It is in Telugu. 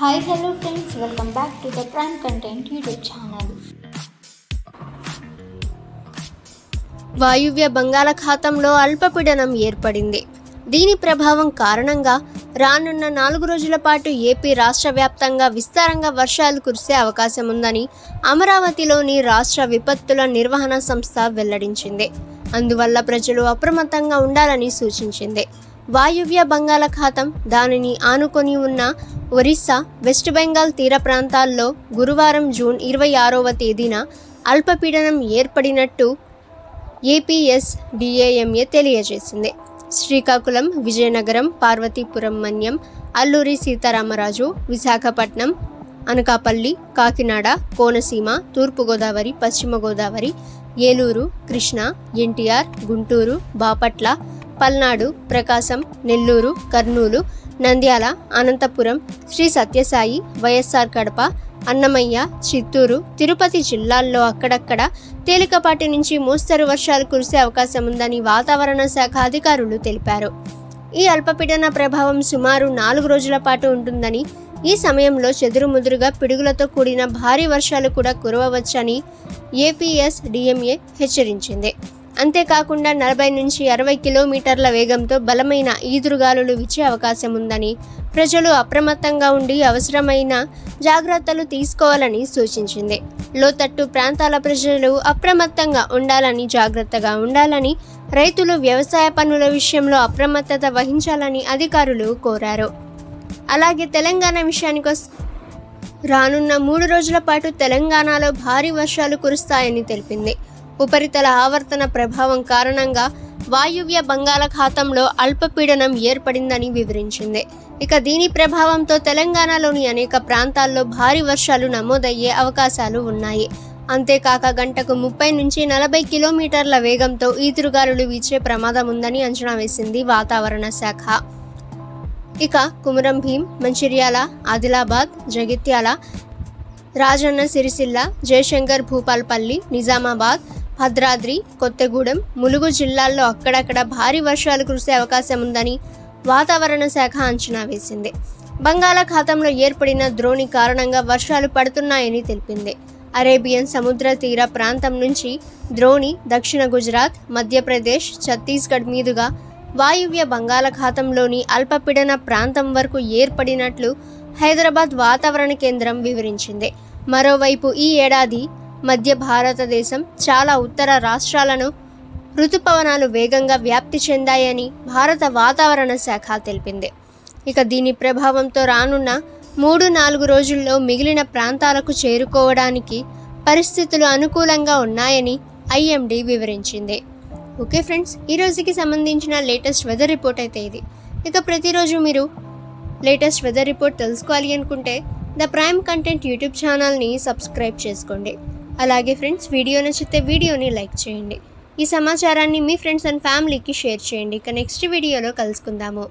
Hi, hello friends, welcome back to the Prime Content YouTube channel. వాయువ్య బంగాళాఖాతంలో అల్పపీడనం ఏర్పడింది. దీని ప్రభావం కారణంగా రానున్న 4 రోజుల పాటు ఏపీ రాష్ట్ర వ్యాప్తంగా విస్తారంగా వర్షాలు కురిసే అవకాశం ఉందని అమరావతిలోని రాష్ట్ర విపత్తుల నిర్వహణ సంస్థ వెల్లడించింది. అందువల్ల ప్రజలు అప్రమత్తంగా ఉండాలని సూచించింది. వాయువ్య బంగాళాఖాతం దానిని ఆనుకొని ఉన్న ఒరిస్సా, వెస్ట్ బెంగాల్ తీర ప్రాంతాల్లో గురువారం జూన్ 26వ తేదీన అల్పపీడనం ఏర్పడినట్టు ఏపీఎస్డీఏఎంఏ తెలియజేసింది. శ్రీకాకుళం, విజయనగరం, పార్వతీపురం మన్యం, అల్లూరి సీతారామరాజు, విశాఖపట్నం, అనకాపల్లి, కాకినాడ, కోనసీమ, తూర్పుగోదావరి, పశ్చిమ గోదావరి, ఏలూరు, కృష్ణా, ఎన్టీఆర్, గుంటూరు, బాపట్ల, పల్నాడు, ప్రకాశం, నెల్లూరు, కర్నూలు, నంద్యాల, అనంతపురం, శ్రీ సత్యసాయి, వైఎస్ఆర్ కడప, అన్నమయ్య, చిత్తూరు, తిరుపతి జిల్లాల్లో అక్కడక్కడ తేలికపాటి నుంచి మోస్తరు వర్షాలు కురిసే అవకాశం ఉందని వాతావరణ శాఖ అధికారులు తెలిపారు. ఈ అల్పపీడన ప్రభావం సుమారు 4 రోజుల పాటు ఉంటుందని, ఈ సమయంలో చెదురుముదురుగా పిడుగులతో కూడిన భారీ వర్షాలు కూడా కురవవచ్చని ఏపీఎస్డీఎంఏ హెచ్చరించింది. అంతేకాకుండా 40 నుంచి 60 కిలోమీటర్ల వేగంతో బలమైన ఈదురుగాలులు వీచే అవకాశం ఉందని, ప్రజలు అప్రమత్తంగా ఉండి అవసరమైన జాగ్రత్తలు తీసుకోవాలని సూచించింది. లోతట్టు ప్రాంతాల ప్రజలు అప్రమత్తంగా ఉండాలని, జాగ్రత్తగా ఉండాలని, రైతులు వ్యవసాయ పనుల విషయంలో అప్రమత్తత వహించాలని అధికారులు కోరారు. అలాగే తెలంగాణ విషయానికొస్తే రానున్న 3 రోజుల పాటు తెలంగాణలో భారీ వర్షాలు కురుస్తాయని తెలిపింది. ఉపరితల ఆవర్తన ప్రభావం కారణంగా వాయువ్య బంగాళాఖాతంలో అల్పపీడనం ఏర్పడిందని వివరించింది. ఇక దీని ప్రభావంతో తెలంగాణలోని అనేక ప్రాంతాల్లో భారీ వర్షాలు నమోదయ్యే అవకాశాలు ఉన్నాయి. అంతేకాక గంటకు 30 నుంచి 40 కిలోమీటర్ల వేగంతో ఈదురుగాలులు వీచే ప్రమాదం ఉందని అంచనా వేసింది వాతావరణ శాఖ. ఇక కుమరం భీం, మంచిర్యాల, ఆదిలాబాద్, జగిత్యాల, రాజన్న సిరిసిల్ల, జయశంకర్ భూపాల్పల్లి, నిజామాబాద్, భద్రాద్రి, కొత్తగూడెం, ములుగు జిల్లాల్లో అక్కడక్కడ భారీ వర్షాలు కురిసే అవకాశం ఉందని వాతావరణ శాఖ అంచనా వేసింది. బంగాళాఖాతంలో ఏర్పడిన ద్రోణి కారణంగా వర్షాలు పడుతున్నాయని తెలిపింది. అరేబియన్ సముద్ర తీర ప్రాంతం నుంచి ద్రోణి దక్షిణ గుజరాత్, మధ్యప్రదేశ్, ఛత్తీస్గఢ్ మీదుగా వాయువ్య బంగాళాఖాతంలోని అల్పపీడన ప్రాంతం వరకు ఏర్పడినట్లు హైదరాబాద్ వాతావరణ కేంద్రం వివరించింది. మరోవైపు ఈ ఏడాది మధ్య భారతదేశం చాలా ఉత్తర రాష్ట్రాలను ఋతుపవనాలు వేగంగా వ్యాప్తి చెందాయని భారత వాతావరణ శాఖ తెలిపింది. ఇక దీని ప్రభావంతో రానున్న 3-4 రోజుల్లో మిగిలిన ప్రాంతాలకు చేరుకోవడానికి పరిస్థితులు అనుకూలంగా ఉన్నాయని ఐఎండీ వివరించింది. ఓకే ఫ్రెండ్స్, ఈ రోజుకి సంబంధించిన లేటెస్ట్ వెదర్ రిపోర్ట్ అయితే ఇది. ఇక ప్రతిరోజు మీరు లేటెస్ట్ వెదర్ రిపోర్ట్ తెలుసుకోవాలి అనుకుంటే ద ప్రైమ్ కంటెంట్ యూట్యూబ్ ఛానల్ని సబ్స్క్రైబ్ చేసుకోండి. అలాగే ఫ్రెండ్స్, వీడియో నచ్చితే వీడియోని లైక్ చేయండి. ఈ సమాచారాన్ని మీ ఫ్రెండ్స్ అండ్ ఫ్యామిలీకి షేర్ చేయండి. ఇక నెక్స్ట్ వీడియోలో కలుసుకుందాము.